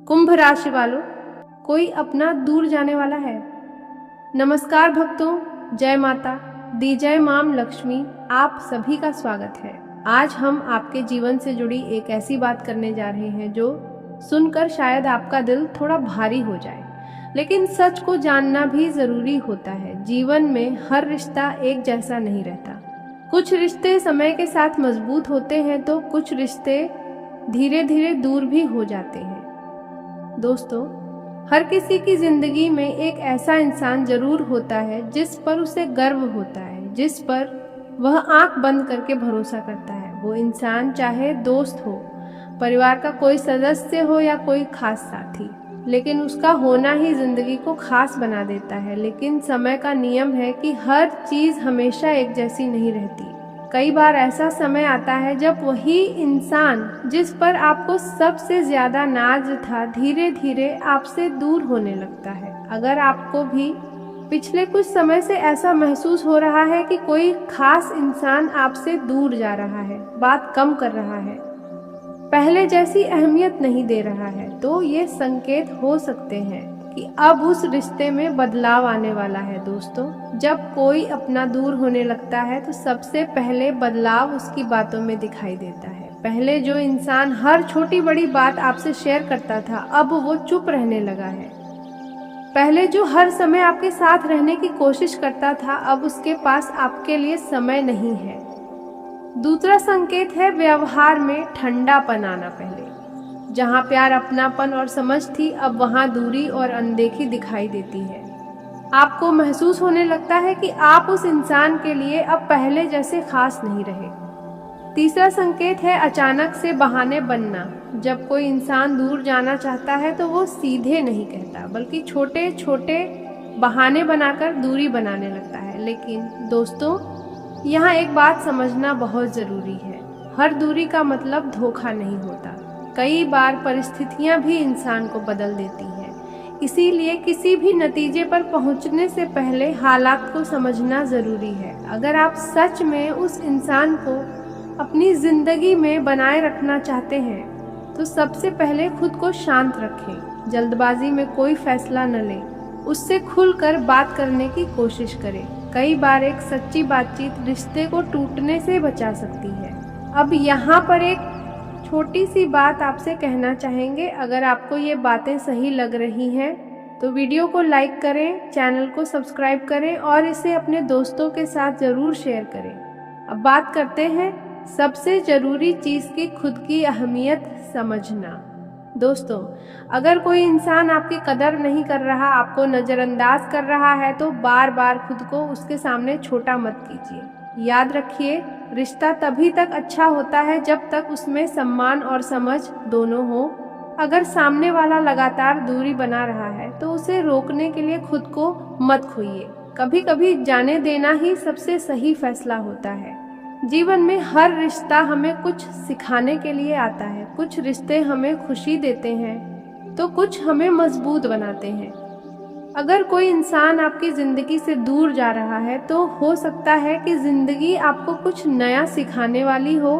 कुंभ राशि वालों, कोई अपना दूर जाने वाला है। नमस्कार भक्तों, जय माता दी, जय माम लक्ष्मी, आप सभी का स्वागत है। आज हम आपके जीवन से जुड़ी एक ऐसी बात करने जा रहे हैं जो सुनकर शायद आपका दिल थोड़ा भारी हो जाए, लेकिन सच को जानना भी जरूरी होता है। जीवन में हर रिश्ता एक जैसा नहीं रहता। कुछ रिश्ते समय के साथ मजबूत होते हैं तो कुछ रिश्ते धीरे धीरे दूर भी हो जाते हैं। दोस्तों, हर किसी की जिंदगी में एक ऐसा इंसान जरूर होता है जिस पर उसे गर्व होता है, जिस पर वह आंख बंद करके भरोसा करता है। वो इंसान चाहे दोस्त हो, परिवार का कोई सदस्य हो या कोई खास साथी, लेकिन उसका होना ही जिंदगी को खास बना देता है। लेकिन समय का नियम है कि हर चीज हमेशा एक जैसी नहीं रहती। कई बार ऐसा समय आता है जब वही इंसान जिस पर आपको सबसे ज्यादा नाज था, धीरे धीरे आपसे दूर होने लगता है। अगर आपको भी पिछले कुछ समय से ऐसा महसूस हो रहा है कि कोई खास इंसान आपसे दूर जा रहा है, बात कम कर रहा है, पहले जैसी अहमियत नहीं दे रहा है, तो ये संकेत हो सकते हैं कि अब उस रिश्ते में बदलाव आने वाला है। दोस्तों, जब कोई अपना दूर होने लगता है तो सबसे पहले बदलाव उसकी बातों में दिखाई देता है। पहले जो इंसान हर छोटी बड़ी बात आपसे शेयर करता था, अब वो चुप रहने लगा है। पहले जो हर समय आपके साथ रहने की कोशिश करता था, अब उसके पास आपके लिए समय नहीं है। दूसरा संकेत है व्यवहार में ठंडापन आना। पहले जहाँ प्यार, अपनापन और समझ थी, अब वहाँ दूरी और अनदेखी दिखाई देती है। आपको महसूस होने लगता है कि आप उस इंसान के लिए अब पहले जैसे खास नहीं रहे। तीसरा संकेत है अचानक से बहाने बनना। जब कोई इंसान दूर जाना चाहता है तो वो सीधे नहीं कहता, बल्कि छोटे छोटे बहाने बनाकर दूरी बनाने लगता है। लेकिन दोस्तों, यहाँ एक बात समझना बहुत जरूरी है। हर दूरी का मतलब धोखा नहीं होता। कई बार परिस्थितियां भी इंसान को बदल देती हैं। इसीलिए किसी भी नतीजे पर पहुंचने से पहले हालात को समझना जरूरी है। अगर आप सच में उस इंसान को अपनी जिंदगी में बनाए रखना चाहते हैं तो सबसे पहले खुद को शांत रखें। जल्दबाजी में कोई फैसला न लें, उससे खुलकर बात करने की कोशिश करें। कई बार एक सच्ची बातचीत रिश्ते को टूटने से बचा सकती है। अब यहाँ पर एक छोटी सी बात आपसे कहना चाहेंगे। अगर आपको ये बातें सही लग रही हैं तो वीडियो को लाइक करें, चैनल को सब्सक्राइब करें और इसे अपने दोस्तों के साथ ज़रूर शेयर करें। अब बात करते हैं सबसे ज़रूरी चीज़ की, खुद की अहमियत समझना। दोस्तों, अगर कोई इंसान आपकी कदर नहीं कर रहा, आपको नज़रअंदाज कर रहा है, तो बार बार खुद को उसके सामने छोटा मत कीजिए। याद रखिए, रिश्ता तभी तक अच्छा होता है जब तक उसमें सम्मान और समझ दोनों हो। अगर सामने वाला लगातार दूरी बना रहा है तो उसे रोकने के लिए खुद को मत खोइए। कभी कभी जाने देना ही सबसे सही फैसला होता है। जीवन में हर रिश्ता हमें कुछ सिखाने के लिए आता है। कुछ रिश्ते हमें खुशी देते हैं तो कुछ हमें मजबूत बनाते हैं। अगर कोई इंसान आपकी जिंदगी से दूर जा रहा है तो हो सकता है कि जिंदगी आपको कुछ नया सिखाने वाली हो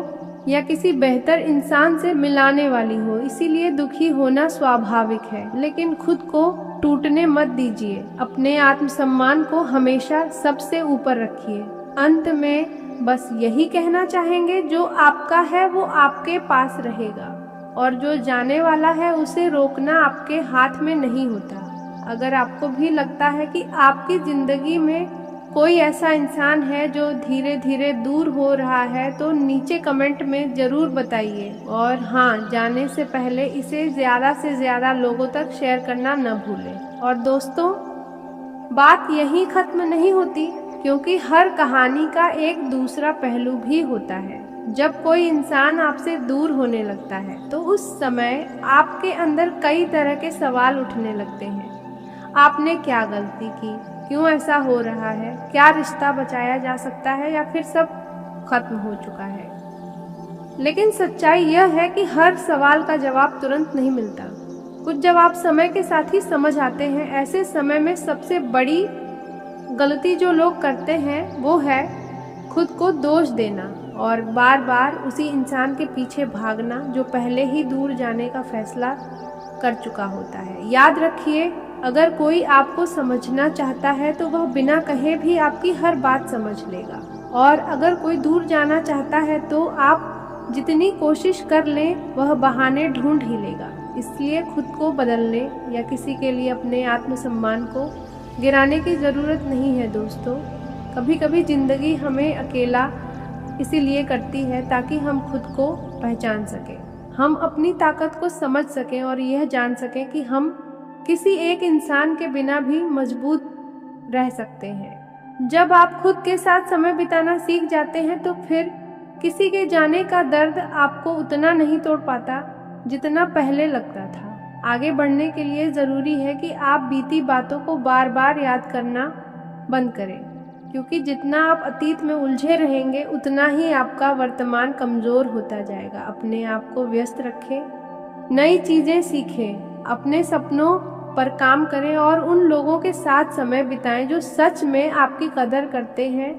या किसी बेहतर इंसान से मिलाने वाली हो। इसीलिए दुखी होना स्वाभाविक है, लेकिन खुद को टूटने मत दीजिए। अपने आत्मसम्मान को हमेशा सबसे ऊपर रखिए। अंत में बस यही कहना चाहेंगे, जो आपका है वो आपके पास रहेगा और जो जाने वाला है उसे रोकना आपके हाथ में नहीं होता। अगर आपको भी लगता है कि आपकी जिंदगी में कोई ऐसा इंसान है जो धीरे धीरे दूर हो रहा है, तो नीचे कमेंट में ज़रूर बताइए। और हाँ, जाने से पहले इसे ज़्यादा से ज़्यादा लोगों तक शेयर करना न भूलें। और दोस्तों, बात यहीं ख़त्म नहीं होती, क्योंकि हर कहानी का एक दूसरा पहलू भी होता है। जब कोई इंसान आपसे दूर होने लगता है तो उस समय आपके अंदर कई तरह के सवाल उठने लगते हैं। आपने क्या गलती की? क्यों ऐसा हो रहा है? क्या रिश्ता बचाया जा सकता है या फिर सब खत्म हो चुका है? लेकिन सच्चाई यह है कि हर सवाल का जवाब तुरंत नहीं मिलता। कुछ जवाब समय के साथ ही समझ आते हैं। ऐसे समय में सबसे बड़ी गलती जो लोग करते हैं वो है खुद को दोष देना और बार बार उसी इंसान के पीछे भागना जो पहले ही दूर जाने का फैसला कर चुका होता है। याद रखिए, अगर कोई आपको समझना चाहता है तो वह बिना कहे भी आपकी हर बात समझ लेगा, और अगर कोई दूर जाना चाहता है तो आप जितनी कोशिश कर लें वह बहाने ढूंढ ही लेगा। इसलिए खुद को बदलने या किसी के लिए अपने आत्मसम्मान को गिराने की ज़रूरत नहीं है दोस्तों। कभी कभी ज़िंदगी हमें अकेला इसीलिए करती है ताकि हम खुद को पहचान सकें, हम अपनी ताकत को समझ सकें और यह जान सकें कि हम किसी एक इंसान के बिना भी मजबूत रह सकते हैं। जब आप खुद के साथ समय बिताना सीख जाते हैं तो फिर किसी के जाने का दर्द आपको उतना नहीं तोड़ पाता जितना पहले लगता था। आगे बढ़ने के लिए ज़रूरी है कि आप बीती बातों को बार बार याद करना बंद करें, क्योंकि जितना आप अतीत में उलझे रहेंगे उतना ही आपका वर्तमान कमज़ोर होता जाएगा। अपने आप को व्यस्त रखें, नई चीज़ें सीखें, अपने सपनों पर काम करें और उन लोगों के साथ समय बिताएं जो सच में आपकी कदर करते हैं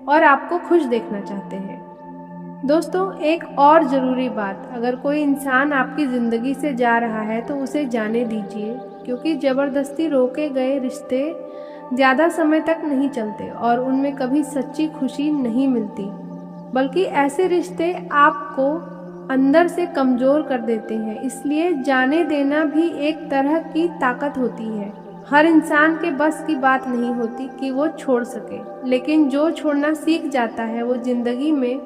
और आपको खुश देखना चाहते हैं। दोस्तों, एक और ज़रूरी बात, अगर कोई इंसान आपकी ज़िंदगी से जा रहा है तो उसे जाने दीजिए, क्योंकि ज़बरदस्ती रोके गए रिश्ते ज़्यादा समय तक नहीं चलते और उनमें कभी सच्ची खुशी नहीं मिलती, बल्कि ऐसे रिश्ते आपको अंदर से कमज़ोर कर देते हैं। इसलिए जाने देना भी एक तरह की ताकत होती है। हर इंसान के बस की बात नहीं होती कि वो छोड़ सके, लेकिन जो छोड़ना सीख जाता है वो ज़िंदगी में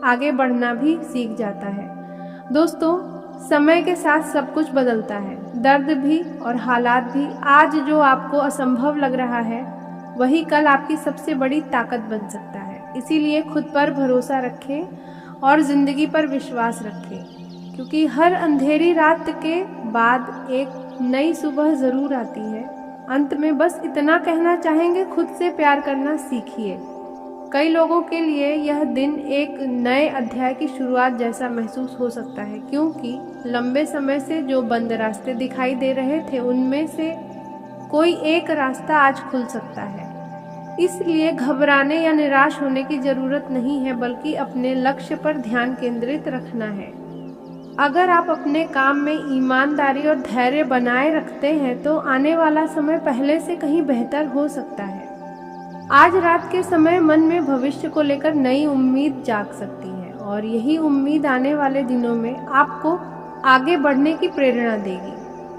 आगे बढ़ना भी सीख जाता है। दोस्तों, समय के साथ सब कुछ बदलता है, दर्द भी और हालात भी। आज जो आपको असंभव लग रहा है वही कल आपकी सबसे बड़ी ताकत बन सकता है। इसीलिए खुद पर भरोसा रखें और ज़िंदगी पर विश्वास रखें, क्योंकि हर अंधेरी रात के बाद एक नई सुबह ज़रूर आती है। अंत में बस इतना कहना चाहेंगे, खुद से प्यार करना सीखिए। कई लोगों के लिए यह दिन एक नए अध्याय की शुरुआत जैसा महसूस हो सकता है, क्योंकि लंबे समय से जो बंद रास्ते दिखाई दे रहे थे उनमें से कोई एक रास्ता आज खुल सकता है। इसलिए घबराने या निराश होने की ज़रूरत नहीं है, बल्कि अपने लक्ष्य पर ध्यान केंद्रित रखना है। अगर आप अपने काम में ईमानदारी और धैर्य बनाए रखते हैं तो आने वाला समय पहले से कहीं बेहतर हो सकता है। आज रात के समय मन में भविष्य को लेकर नई उम्मीद जाग सकती है और यही उम्मीद आने वाले दिनों में आपको आगे बढ़ने की प्रेरणा देगी।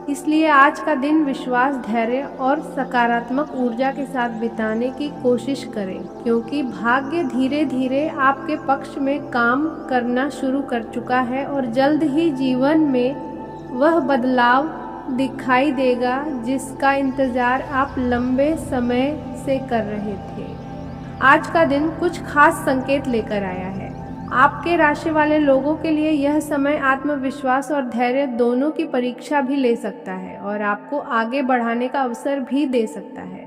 इसलिए आज का दिन विश्वास, धैर्य और सकारात्मक ऊर्जा के साथ बिताने की कोशिश करें, क्योंकि भाग्य धीरे धीरे आपके पक्ष में काम करना शुरू कर चुका है और जल्द ही जीवन में वह बदलाव दिखाई देगा जिसका इंतज़ार आप लंबे समय से कर रहे थे। आज का दिन कुछ खास संकेत लेकर आया है। आपके राशि वाले लोगों के लिए यह समय आत्मविश्वास और धैर्य दोनों की परीक्षा भी ले सकता है और आपको आगे बढ़ाने का अवसर भी दे सकता है।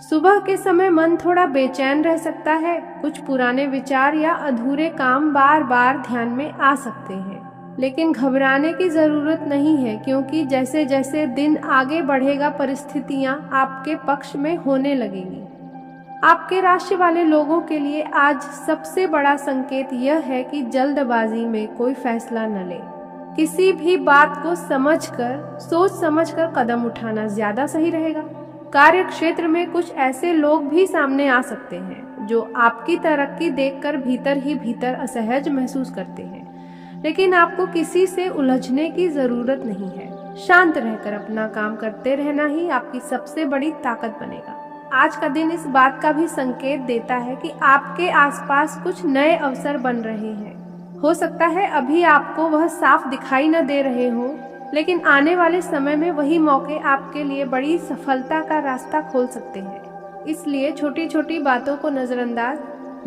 सुबह के समय मन थोड़ा बेचैन रह सकता है, कुछ पुराने विचार या अधूरे काम बार बार ध्यान में आ सकते हैं, लेकिन घबराने की ज़रूरत नहीं है, क्योंकि जैसे जैसे दिन आगे बढ़ेगा परिस्थितियाँ आपके पक्ष में होने लगेंगी। आपके राशि वाले लोगों के लिए आज सबसे बड़ा संकेत यह है कि जल्दबाजी में कोई फैसला न लें। किसी भी बात को सोच समझकर कदम उठाना ज़्यादा सही रहेगा। कार्य क्षेत्र में कुछ ऐसे लोग भी सामने आ सकते हैं जो आपकी तरक्की देखकर भीतर ही भीतर असहज महसूस करते हैं, लेकिन आपको किसी से उलझने की ज़रूरत नहीं है। शांत रहकर अपना काम करते रहना ही आपकी सबसे बड़ी ताकत बनेगा। आज का दिन इस बात का भी संकेत देता है कि आपके आसपास कुछ नए अवसर बन रहे हैं। हो सकता है अभी आपको वह साफ दिखाई न दे रहे हो, लेकिन आने वाले समय में वही मौके आपके लिए बड़ी सफलता का रास्ता खोल सकते हैं। इसलिए छोटी छोटी बातों को नज़रअंदाज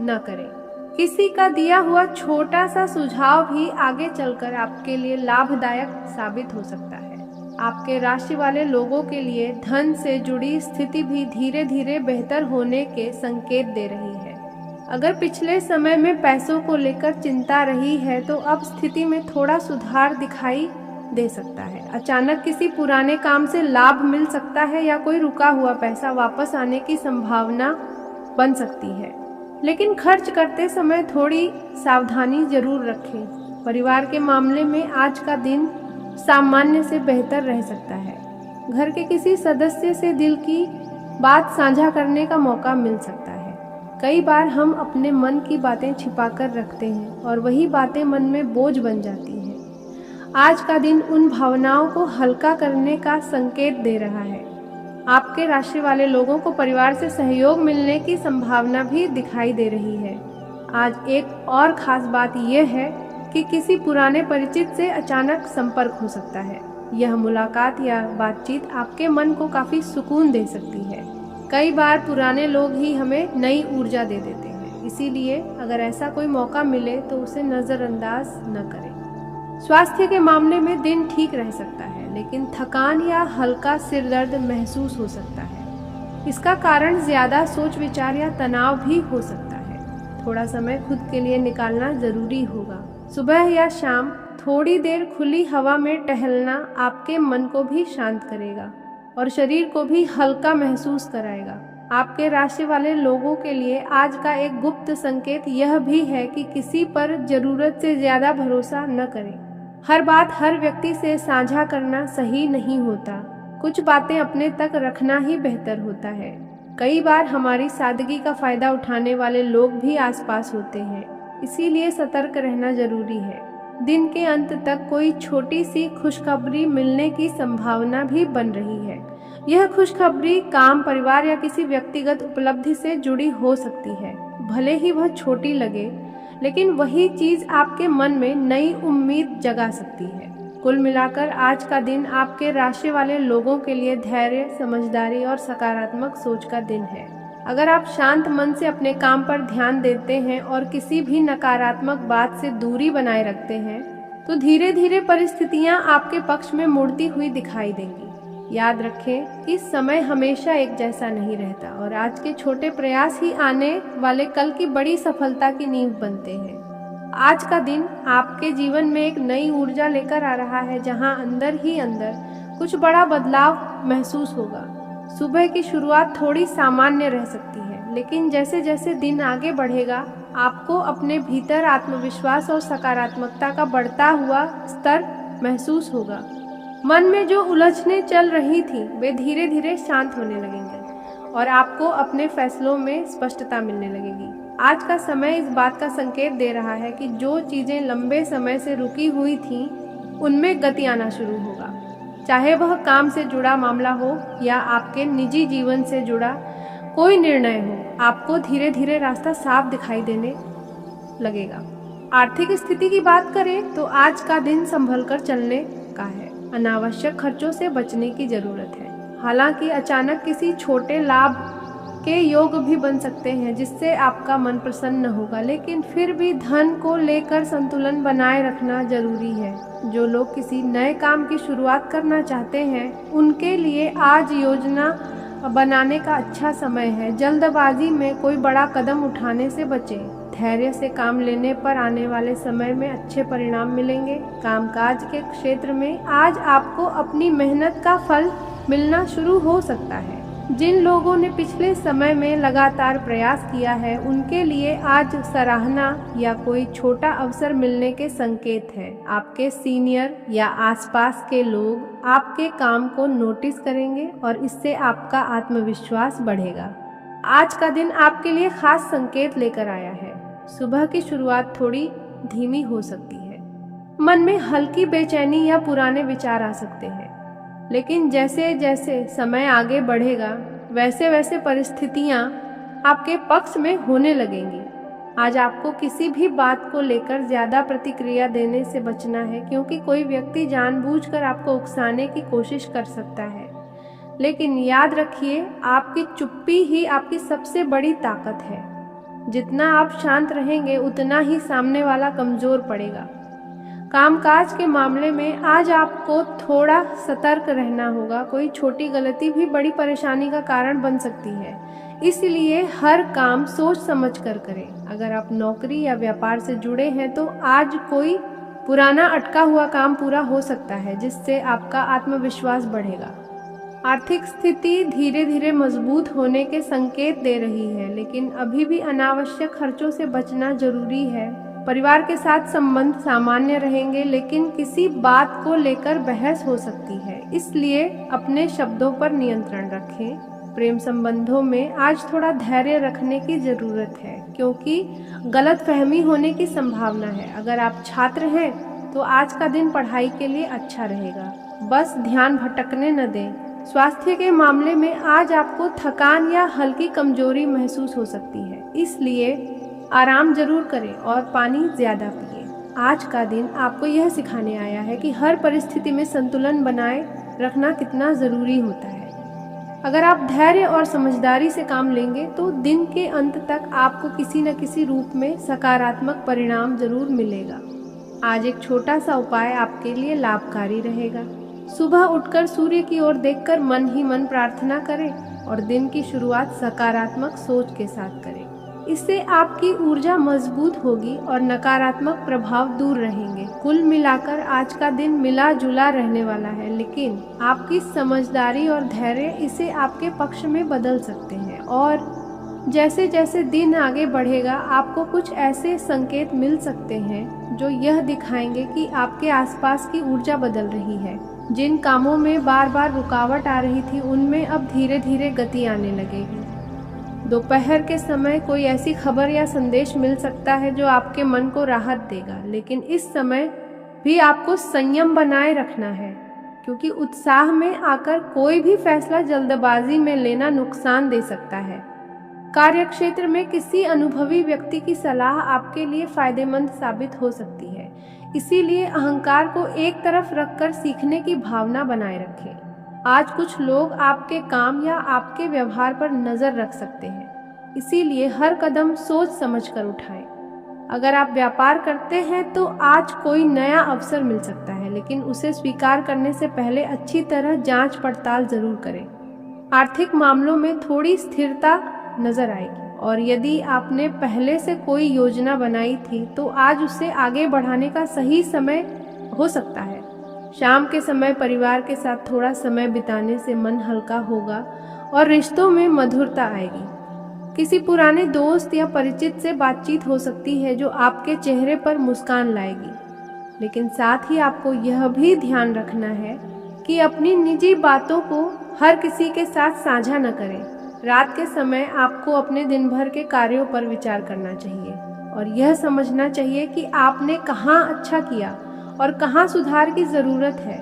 न करें। किसी का दिया हुआ छोटा सा सुझाव भी आगे चलकर आपके लिए लाभदायक साबित हो सकता है। आपके राशि वाले लोगों के लिए धन से जुड़ी स्थिति भी धीरे धीरे बेहतर होने के संकेत दे रही है। अगर पिछले समय में पैसों को लेकर चिंता रही है तो अब स्थिति में थोड़ा सुधार दिखाई दे सकता है। अचानक किसी पुराने काम से लाभ मिल सकता है या कोई रुका हुआ पैसा वापस आने की संभावना बन सकती है, लेकिन खर्च करते समय थोड़ी सावधानी जरूर रखें। परिवार के मामले में आज का दिन सामान्य से बेहतर रह सकता है। घर के किसी सदस्य से दिल की बात साझा करने का मौका मिल सकता है। कई बार हम अपने मन की बातें छिपाकर रखते हैं और वही बातें मन में बोझ बन जाती हैं। आज का दिन उन भावनाओं को हल्का करने का संकेत दे रहा है। आपके राशि वाले लोगों को परिवार से सहयोग मिलने की संभावना भी दिखाई दे रही है। आज एक और खास बात यह है कि किसी पुराने परिचित से अचानक संपर्क हो सकता है। यह मुलाकात या बातचीत आपके मन को काफी सुकून दे सकती है। कई बार पुराने लोग ही हमें नई ऊर्जा दे देते हैं, इसीलिए अगर ऐसा कोई मौका मिले तो उसे नजरअंदाज न करें। स्वास्थ्य के मामले में दिन ठीक रह सकता है, लेकिन थकान या हल्का सिर दर्द महसूस हो सकता है। इसका कारण ज्यादा सोच विचार या तनाव भी हो सकता है। थोड़ा समय खुद के लिए निकालना जरूरी होगा। सुबह या शाम थोड़ी देर खुली हवा में टहलना आपके मन को भी शांत करेगा और शरीर को भी हल्का महसूस कराएगा। आपके राशि वाले लोगों के लिए आज का एक गुप्त संकेत यह भी है कि किसी पर जरूरत से ज्यादा भरोसा न करें। हर बात हर व्यक्ति से साझा करना सही नहीं होता। कुछ बातें अपने तक रखना ही बेहतर होता है। कई बार हमारी सादगी का फायदा उठाने वाले लोग भी आसपास होते हैं, इसीलिए सतर्क रहना जरूरी है। दिन के अंत तक कोई छोटी सी खुशखबरी मिलने की संभावना भी बन रही है। यह खुशखबरी काम, परिवार या किसी व्यक्तिगत उपलब्धि से जुड़ी हो सकती है। भले ही वह छोटी लगे, लेकिन वही चीज आपके मन में नई उम्मीद जगा सकती है। कुल मिलाकर आज का दिन आपके राशि वाले लोगों के लिए धैर्य, समझदारी और सकारात्मक सोच का दिन है। अगर आप शांत मन से अपने काम पर ध्यान देते हैं और किसी भी नकारात्मक बात से दूरी बनाए रखते हैं, तो धीरे धीरे परिस्थितियां आपके पक्ष में मुड़ती हुई दिखाई देंगी। याद रखें कि समय हमेशा एक जैसा नहीं रहता और आज के छोटे प्रयास ही आने वाले कल की बड़ी सफलता की नींव बनते हैं। आज का दिन आपके जीवन में एक नई ऊर्जा लेकर आ रहा है, जहां अंदर ही अंदर कुछ बड़ा बदलाव महसूस होगा। सुबह की शुरुआत थोड़ी सामान्य रह सकती है, लेकिन जैसे जैसे दिन आगे बढ़ेगा, आपको अपने भीतर आत्मविश्वास और सकारात्मकता का बढ़ता हुआ स्तर महसूस होगा। मन में जो उलझनें चल रही थी, वे धीरे धीरे शांत होने लगेंगे और आपको अपने फैसलों में स्पष्टता मिलने लगेगी। आज का समय इस बात का संकेत दे रहा है कि जो चीजें लंबे समय से रुकी हुई थीं, उनमें गति आना शुरू होगा। चाहे वह काम से जुड़ा मामला हो या आपके निजी जीवन से जुड़ा कोई निर्णय हो, आपको धीरे धीरे रास्ता साफ दिखाई देने लगेगा। आर्थिक स्थिति की बात करें तो आज का दिन संभल कर चलने का है। अनावश्यक खर्चों से बचने की जरूरत है। हालांकि अचानक किसी छोटे लाभ के योग भी बन सकते हैं, जिससे आपका मन प्रसन्न होगा, लेकिन फिर भी धन को लेकर संतुलन बनाए रखना जरूरी है। जो लोग किसी नए काम की शुरुआत करना चाहते हैं, उनके लिए आज योजना बनाने का अच्छा समय है। जल्दबाजी में कोई बड़ा कदम उठाने से बचें। धैर्य से काम लेने पर आने वाले समय में अच्छे परिणाम मिलेंगे। कामकाज के क्षेत्र में आज आपको अपनी मेहनत का फल मिलना शुरू हो सकता है। जिन लोगों ने पिछले समय में लगातार प्रयास किया है, उनके लिए आज सराहना या कोई छोटा अवसर मिलने के संकेत हैं। आपके सीनियर या आसपास के लोग आपके काम को नोटिस करेंगे और इससे आपका आत्मविश्वास बढ़ेगा। आज का दिन आपके लिए खास संकेत लेकर आया है। सुबह की शुरुआत थोड़ी धीमी हो सकती है। मन में हल्की बेचैनी या पुराने विचार आ सकते हैं, लेकिन जैसे जैसे समय आगे बढ़ेगा, वैसे वैसे परिस्थितियां आपके पक्ष में होने लगेंगी। आज आपको किसी भी बात को लेकर ज्यादा प्रतिक्रिया देने से बचना है, क्योंकि कोई व्यक्ति जानबूझकर आपको उकसाने की कोशिश कर सकता है। लेकिन याद रखिए, आपकी चुप्पी ही आपकी सबसे बड़ी ताकत है। जितना आप शांत रहेंगे, उतना ही सामने वाला कमजोर पड़ेगा। कामकाज के मामले में आज आपको थोड़ा सतर्क रहना होगा। कोई छोटी गलती भी बड़ी परेशानी का कारण बन सकती है, इसलिए हर काम सोच समझ कर करें। अगर आप नौकरी या व्यापार से जुड़े हैं, तो आज कोई पुराना अटका हुआ काम पूरा हो सकता है, जिससे आपका आत्मविश्वास बढ़ेगा। आर्थिक स्थिति धीरे धीरे मजबूत होने के संकेत दे रही है, लेकिन अभी भी अनावश्यक खर्चों से बचना जरूरी है। परिवार के साथ संबंध सामान्य रहेंगे, लेकिन किसी बात को लेकर बहस हो सकती है, इसलिए अपने शब्दों पर नियंत्रण रखें। प्रेम संबंधों में आज थोड़ा धैर्य रखने की जरूरत है, क्योंकि गलतफहमी होने की संभावना है। अगर आप छात्र हैं तो आज का दिन पढ़ाई के लिए अच्छा रहेगा, बस ध्यान भटकने न दें। स्वास्थ्य के मामले में आज आपको थकान या हल्की कमजोरी महसूस हो सकती है, इसलिए आराम जरूर करें और पानी ज्यादा पिएं। आज का दिन आपको यह सिखाने आया है कि हर परिस्थिति में संतुलन बनाए रखना कितना जरूरी होता है। अगर आप धैर्य और समझदारी से काम लेंगे तो दिन के अंत तक आपको किसी न किसी रूप में सकारात्मक परिणाम जरूर मिलेगा। आज एक छोटा सा उपाय आपके लिए लाभकारी रहेगा। सुबह उठकर सूर्य की ओर देखकर मन ही मन प्रार्थना करें और दिन की शुरुआत सकारात्मक सोच के साथ करें। इससे आपकी ऊर्जा मजबूत होगी और नकारात्मक प्रभाव दूर रहेंगे। कुल मिलाकर आज का दिन मिला जुला रहने वाला है, लेकिन आपकी समझदारी और धैर्य इसे आपके पक्ष में बदल सकते हैं। और जैसे जैसे दिन आगे बढ़ेगा आपको कुछ ऐसे संकेत मिल सकते हैं जो यह दिखाएंगे कि आपके आसपास की ऊर्जा बदल रही है। जिन कामों में बार बार रुकावट आ रही थी उनमें अब धीरे धीरे गति आने लगेगी। दोपहर के समय कोई ऐसी खबर या संदेश मिल सकता है जो आपके मन को राहत देगा, लेकिन इस समय भी आपको संयम बनाए रखना है, क्योंकि उत्साह में आकर कोई भी फैसला जल्दबाजी में लेना नुकसान दे सकता है। कार्यक्षेत्र में किसी अनुभवी व्यक्ति की सलाह आपके लिए फायदेमंद साबित हो सकती है, इसीलिए अहंकार को एक तरफ रखकर सीखने की भावना बनाए रखें। आज कुछ लोग आपके काम या आपके व्यवहार पर नजर रख सकते हैं, इसीलिए हर कदम सोच समझकर उठाएं। अगर आप व्यापार करते हैं तो आज कोई नया अवसर मिल सकता है, लेकिन उसे स्वीकार करने से पहले अच्छी तरह जांच पड़ताल जरूर करें। आर्थिक मामलों में थोड़ी स्थिरता नजर आएगी, और यदि आपने पहले से कोई योजना बनाई थी तो आज उसे आगे बढ़ाने का सही समय हो सकता है। शाम के समय परिवार के साथ थोड़ा समय बिताने से मन हल्का होगा और रिश्तों में मधुरता आएगी। किसी पुराने दोस्त या परिचित से बातचीत हो सकती है जो आपके चेहरे पर मुस्कान लाएगी, लेकिन साथ ही आपको यह भी ध्यान रखना है कि अपनी निजी बातों को हर किसी के साथ साझा न करें। रात के समय आपको अपने दिन भर के कार्यों पर विचार करना चाहिए और यह समझना चाहिए कि आपने कहाँ अच्छा किया और कहाँ सुधार की जरूरत है।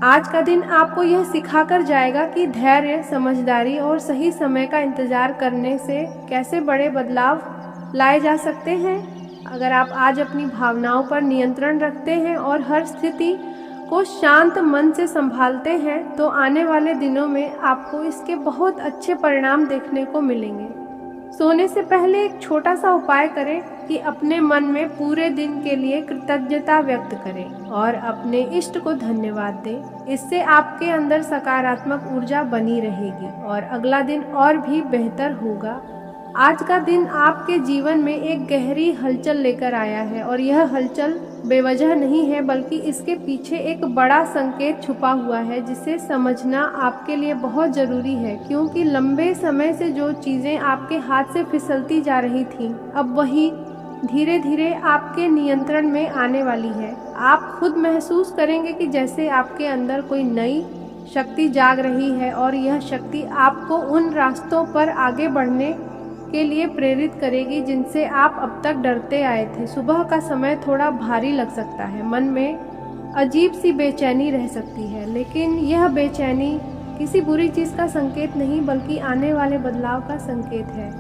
आज का दिन आपको यह सिखाकर जाएगा कि धैर्य, समझदारी और सही समय का इंतजार करने से कैसे बड़े बदलाव लाए जा सकते हैं। अगर आप आज अपनी भावनाओं पर नियंत्रण रखते हैं और हर स्थिति को शांत मन से संभालते हैं तो आने वाले दिनों में आपको इसके बहुत अच्छे परिणाम देखने को मिलेंगे। सोने से पहले एक छोटा सा उपाय करें कि अपने मन में पूरे दिन के लिए कृतज्ञता व्यक्त करें और अपने इष्ट को धन्यवाद दें। इससे आपके अंदर सकारात्मक ऊर्जा बनी रहेगी और अगला दिन और भी बेहतर होगा। आज का दिन आपके जीवन में एक गहरी हलचल लेकर आया है और यह हलचल बेवजह नहीं है, बल्कि इसके पीछे एक बड़ा संकेत छुपा हुआ है जिसे समझना आपके लिए बहुत जरूरी है, क्योंकि लंबे समय से जो चीजें आपके हाथ से फिसलती जा रही थीं, अब वही धीरे धीरे आपके नियंत्रण में आने वाली है। आप खुद महसूस करेंगे कि जैसे आपके अंदर कोई नई शक्ति जाग रही है और यह शक्ति आपको उन रास्तों पर आगे बढ़ने के लिए प्रेरित करेगी जिनसे आप अब तक डरते आए थे। सुबह का समय थोड़ा भारी लग सकता है, मन में अजीब सी बेचैनी रह सकती है, लेकिन यह बेचैनी किसी बुरी चीज का संकेत नहीं बल्कि आने वाले बदलाव का संकेत है।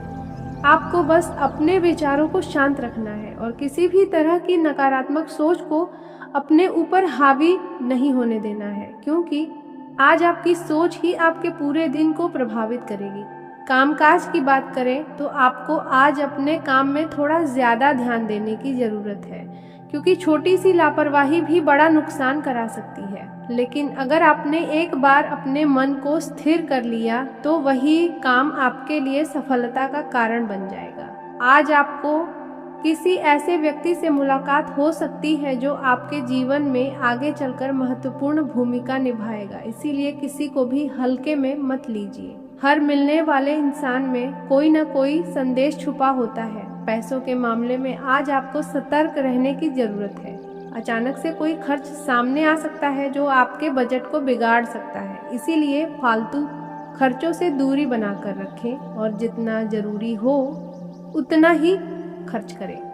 आपको बस अपने विचारों को शांत रखना है और किसी भी तरह की नकारात्मक सोच को अपने ऊपर हावी नहीं होने देना है, क्योंकि आज आपकी सोच ही आपके पूरे दिन को प्रभावित करेगी। कामकाज की बात करें तो आपको आज अपने काम में थोड़ा ज्यादा ध्यान देने की जरूरत है, क्योंकि छोटी सी लापरवाही भी बड़ा नुकसान करा सकती है। लेकिन अगर आपने एक बार अपने मन को स्थिर कर लिया तो वही काम आपके लिए सफलता का कारण बन जाएगा। आज आपको किसी ऐसे व्यक्ति से मुलाकात हो सकती है जो आपके जीवन में आगे चलकर महत्वपूर्ण भूमिका निभाएगा, इसीलिए किसी को भी हल्के में मत लीजिए। हर मिलने वाले इंसान में कोई न कोई संदेश छुपा होता है पैसों के मामले में आज आपको सतर्क रहने की जरूरत है। अचानक से कोई खर्च सामने आ सकता है जो आपके बजट को बिगाड़ सकता है, इसीलिए फालतू खर्चों से दूरी बनाकर रखें और जितना जरूरी हो उतना ही खर्च करें।